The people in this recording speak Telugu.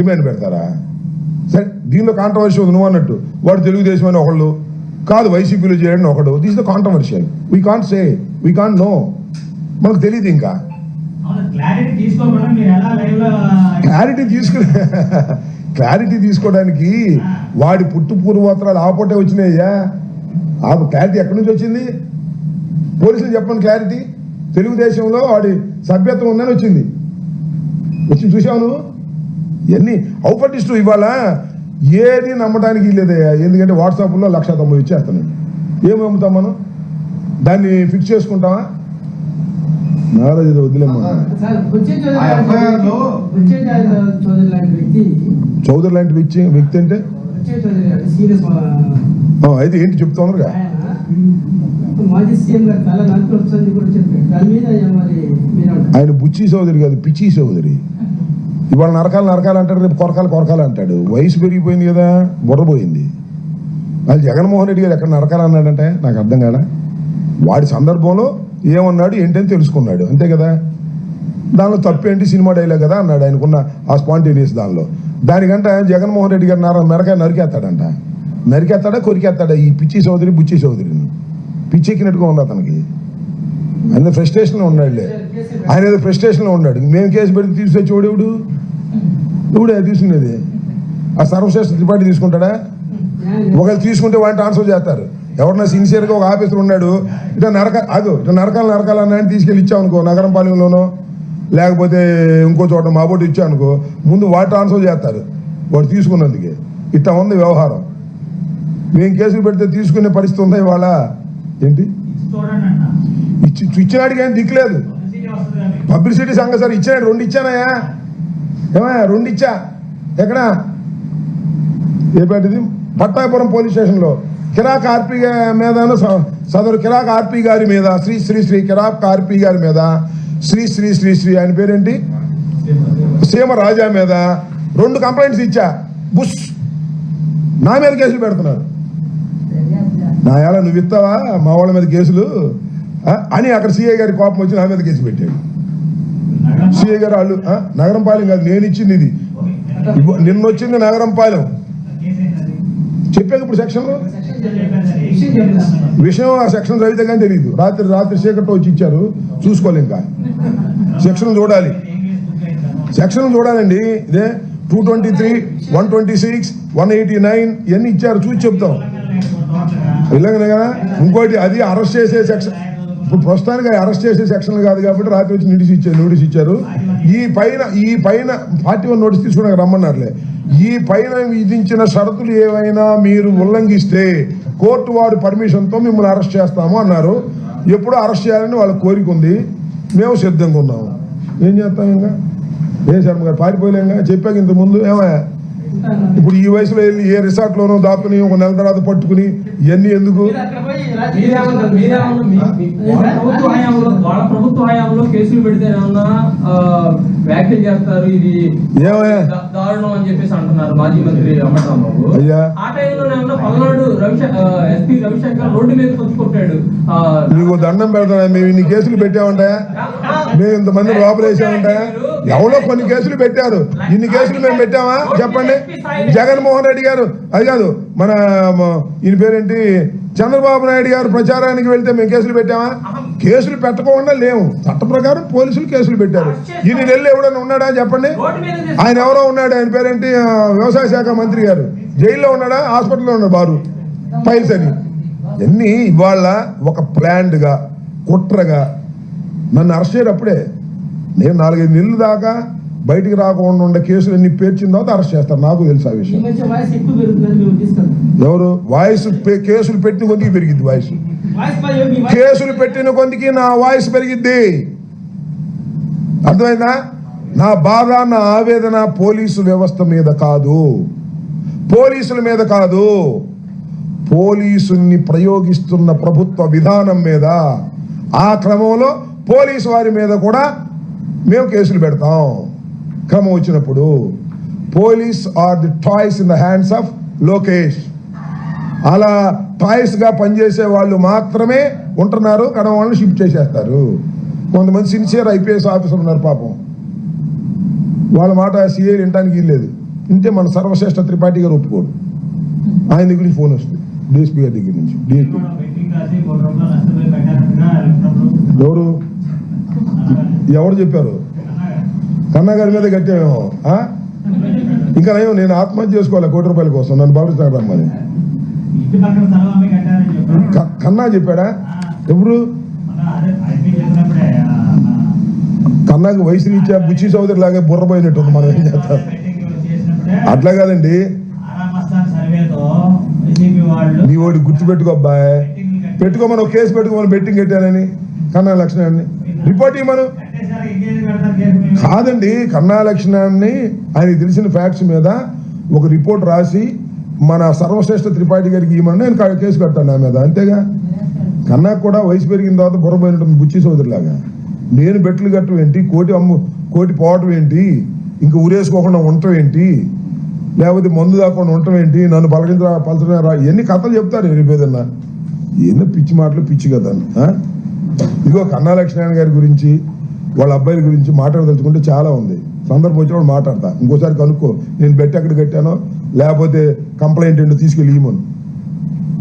డిమాండ్ పెడతారా? సరే, దీనిలో కాంట్రవర్సీ ఉంది. నువ్వు అన్నట్టు వాడు తెలుగుదేశం అని ఒకళ్ళు, కాదు వైసీపీలో చేయడం ఒకడు. This the controversial. We can't say, we can't know, మనకు తెలియదు. ఇంకా క్లారిటీ తీసుకోవడానికి వాడి పుట్టు పూర్వోత్తరాలు ఆపోటే వచ్చినాయ్యా. ఆ క్లారిటీ ఎక్కడి నుంచి వచ్చింది? పోలీసులు చెప్పండి క్లారిటీ. తెలుగుదేశంలో వాడి సభ్యత్వం ఉందని వచ్చింది. చూసావు నువ్వు ఇవన్నీ ఔపటిస్తూ. ఇవాళ ఏది నమ్మడానికి లేదయ్యా. ఎందుకంటే వాట్సాప్లో 1,90,000 ఇచ్చేస్తున్నాడు. ఏమి అమ్ముతాం మనం? దాన్ని ఫిక్స్ చేసుకుంటామా? నారాజు వదిలేమ్మా. చౌదరి లాంటి వ్యక్తి అంటే అయితే ఏంటి చెప్తా ఉన్నారుగా. ఆయన బుచ్చి చౌదరి కాదు, పిచ్చి చౌదరి. ఇవాళ నరకాలు అంటాడు, రేపు కొరకాలు అంటాడు. వయసు పెరిగిపోయింది కదా, బుర్రపోయింది. అది జగన్మోహన్ రెడ్డి గారు ఎక్కడ నరకాలు అన్నాడంటే నాకు అర్థం కాదా. వాడి సందర్భంలో ఏమన్నాడు ఏంటని తెలుసుకున్నాడు, అంతే కదా. దానిలో తప్పేంటి, సినిమా డైలాగ్ కదా అన్నాడు ఆయనకున్న ఆ స్పాంటేనియస్ దానిలో. దానికంటే జగన్మోహన్ రెడ్డి గారు మెరకాయ నరికేస్తాడా కొరికేస్తాడా ఈ పిచ్చి చౌదరి బుచ్చి చౌదరిని? పిచ్చెక్కినట్టుగా ఉంది అతనికి. ఆయన ఫ్రస్ట్రేషన్లో ఉన్నాడులే. ఆయన ఏదో ఫ్రస్ట్రేషన్లో ఉన్నాడు. మేము కేసు పెడితే తీసుకొచ్చేవాడు ఇవిడే తీసుకునేది. ఆ సర్వశ్రేష్ఠ త్రిపాఠి తీసుకుంటాడా? ఒకవేళ తీసుకుంటే వాడిని ట్రాన్స్ఫర్ చేస్తారు. ఎవరన్నా సిన్సియర్గా ఒక ఆఫీసర్ ఉన్నాడు, ఇట్లా నరకాలన్నాయని తీసుకెళ్ళి ఇచ్చామనుకో, నగరం పాలెంలోనో లేకపోతే ఇంకో చోట మాబోటి ఇచ్చామనుకో, ముందు వాడు ట్రాన్స్ఫర్ చేస్తారు వాడు తీసుకున్నందుకే. ఇట్లా ఉంది వ్యవహారం. మేము కేసులు పెడితే తీసుకునే పరిస్థితి ఉందా ఇవాళ? ఏంటి ఇచ్చినాడికి ఏం దిక్కులేదు. పబ్లిసిటీ సంగతి సార్ ఇచ్చినాడు. 2 ఇచ్చానయా, ఏమయ్యా 2 ఇచ్చా. ఎక్కడ? ఏ పేటది? పట్టాపురం పోలీస్ స్టేషన్లో కిరాక్ ఆర్పీ మీద, సదరు కిరాక్ ఆర్పీ గారి మీద, శ్రీ కిరాక్ ఆర్పీ గారి మీద, శ్రీ ఆయన పేరేంటి, సీమ రాజా మీద 2 కంప్లైంట్స్ ఇచ్చా. బుష్ నా మీద కేసులు పెడుతున్నారు. నా ఎలా నువ్వు ఇస్తావా మా వాళ్ళ మీద కేసులు అని అక్కడ సిఐ గారి కోపం వచ్చి నా మీద కేసు పెట్టాడు. సిఐ గారు వాళ్ళు నగరం పాలెం కాదు, నేను ఇచ్చింది ఇది, నిన్న వచ్చింది నగరం పాలెం. చెప్పాక ఇప్పుడు సెక్షన్లో విషయం ఆ సెక్షన్ చదివితే కానీ తెలియదు. రాత్రి చీకట్లో వచ్చి ఇచ్చారు, చూసుకోవాలి. ఇంకా సెక్షన్ చూడాలండి. ఇదే 223, 126, 189 ఇవన్నీ ఇచ్చారు, చూసి చెప్తాం. ఇలాగనే కదా. ఇంకోటి అది అరెస్ట్ చేసే సెక్షన్. ఇప్పుడు ప్రస్తుతానికి అరెస్ట్ చేసే సెక్షన్లు కాదు కాబట్టి రాత్రి వచ్చి నోటీస్ ఇచ్చారు. ఈ పైన 41 నోటీస్ తీసుకున్నాక రమ్మన్నారులే. ఈ పైన విధించిన షరతులు ఏవైనా మీరు ఉల్లంఘిస్తే కోర్టు వారి పర్మిషన్తో మిమ్మల్ని అరెస్ట్ చేస్తాము అన్నారు. ఎప్పుడు అరెస్ట్ చేయాలని వాళ్ళ కోరిక ఉంది. మేము సిద్ధంగా ఉన్నాము. ఏం చేస్తాం? ఇంకా ఏం శర్మ గారు పారిపోయలేంగా. చెప్పాక ఇంతకుముందు ఏమయ్యా ఇప్పుడు ఈ వయసులో వెళ్ళి ఏ రిసార్ట్లోనో దాక్కుని 1 నెల తర్వాత పట్టుకుని ఇవన్నీ ఎందుకు? ప్రభుత్వ హయాంలో కేసులు పెడితే వ్యాఖ్యలు చేస్తారు, ఇది దారుణం అని చెప్పేసి అంటున్నారు మాజీ మంత్రి అమర్నాథ్. అయ్యా ఆ టైంలో పల్నాడు ఎస్పీ రవిశంకర్ రోడ్డు మీద కొట్టుకుంటాడు. నీకు దండం పెడతాడా? మేము ఇన్ని కేసులు పెట్టామంటాయా? మేము ఇంతమంది లోపలేసామంటాయా? ఎవరో కొన్ని కేసులు పెట్టారు. ఇన్ని కేసులు మేము పెట్టామా చెప్పండి? జగన్మోహన్ రెడ్డి గారు, అది కాదు మన ఈయన పేరేంటి, చంద్రబాబు నాయుడు గారు ప్రచారానికి వెళ్తే మేము కేసులు పెట్టామా? కేసులు పెట్టకుండా లేవు. చట్ట ప్రకారం పోలీసులు కేసులు పెట్టారు. ఇన్ని నెలలు ఎవడన్నా ఉన్నాడా చెప్పండి? ఆయన ఎవరో ఉన్నాడు, ఆయన పేరేంటి, వ్యవసాయ శాఖ మంత్రి గారు జైల్లో ఉన్నాడా, హాస్పిటల్లో ఉన్నాడు, బారు ఫైల్స్ అని. ఎన్ని ఇవాళ ఒక ప్లాన్డ్గా కుట్రగా నన్ను అరెస్ట్ చేయడప్పుడే నేను 4-5 నెలల దాకా బయటికి రాకుండా ఉండే కేసులు ఎన్ని పేర్చిన తర్వాత అరెస్ట్ చేస్తారు. నాకు తెలుసు ఆ విషయం. ఎవరు వాయిస్ కేసులు పెట్టిన కొద్దికి పెరిగిద్ది వాయిస్. కేసులు పెట్టిన కొద్దికి నా వాయిస్ పెరిగిద్ది. అర్థమైందా? నా బాధ, నా ఆవేదన పోలీసు వ్యవస్థ మీద కాదు, పోలీసుల మీద కాదు, పోలీసుల్ని ప్రయోగిస్తున్న ప్రభుత్వ విధానం మీద. ఆ క్రమంలో పోలీసు వారి మీద కూడా మేము కేసులు పెడతాం క్రమం వచ్చినప్పుడు. Police are the toys in the hands of Lokesh. అలా టాయ్స్గా పనిచేసే వాళ్ళు మాత్రమే ఉంటున్నారు. కానీ వాళ్ళని షిఫ్ట్ చేసేస్తారు. కొంతమంది సిన్సియర్ IPS ఆఫీసర్ ఉన్నారు పాపం, వాళ్ళ మాట సిఐ వినటానికి లేదు. ఇంతే మన సర్వశ్రేష్ఠ త్రిపాఠి గారు ఒప్పుకోడు. ఆయన దగ్గర నుంచి ఫోన్ వస్తుంది డిఎస్పీ గారి దగ్గర నుంచి. డిఎస్పీ ఎవరు ఎవరు చెప్పారు? కన్నా గారి మీద కట్టామేమో. ఇంకా నయం, నేను ఆత్మహత్య చేసుకోవాలి ₹1,00,00,000 కోసం, నన్ను బాబు రమ్మని. కన్నా చెప్పాడా? ఎవరు? కన్నాకి వయసు రీత్యా బుచ్చి చౌదరి లాగా బుర్రపోయినట్టుంది. మనం ఏం చేస్తాం? అట్లా కాదండి, మీ వాడు గుర్తుపెట్టుకో అబ్బాయి, పెట్టుకోమని ఒక కేసు పెట్టుకోమని బెట్టింగ్ కట్టానని కన్నా లక్షణాన్ని రిపోర్ట్ ఇవ్వమను. కాదండి, కన్నా లక్షణాన్ని ఆయనకి తెలిసిన ఫ్యాక్ట్స్ మీద ఒక రిపోర్ట్ రాసి మన సర్వశ్రేష్ఠ త్రిపాఠి గారికి ఇవ్వమని నేను కేసు కట్టాను నా మీద, అంతేగా. కన్నాకు కూడా వయసు పెరిగిన తర్వాత బుర్రపోయినట్టుంది బుచ్చి చౌదరి లాగా. నేను బెట్లు కట్టడం ఏంటి, కోటి పోవటం ఏంటి, ఇంకా ఊరేసుకోకుండా ఉండటం ఏంటి, లేకపోతే మందు దాకుండా ఉండటం ఏంటి, నన్ను పలచరా ఎన్ని కథలు చెప్తారు రేపు ఏదన్నా. ఎన్నో పిచ్చి మాటలు, పిచ్చి కదా. ఇదిగో కన్నా లక్ష్మణ్ గారి గురించి, వాళ్ళ అబ్బాయిల గురించి మాట్లాడదలుచుకుంటే చాలా ఉంది. సందర్భం వచ్చినప్పుడు మాట్లాడతా. ఇంకోసారి కనుక్కో నేను బెట్ ఎక్కడ కట్టానో, లేకపోతే కంప్లైంట్ ఏంటో తీసుకెళ్ళి ఇవ్వమను.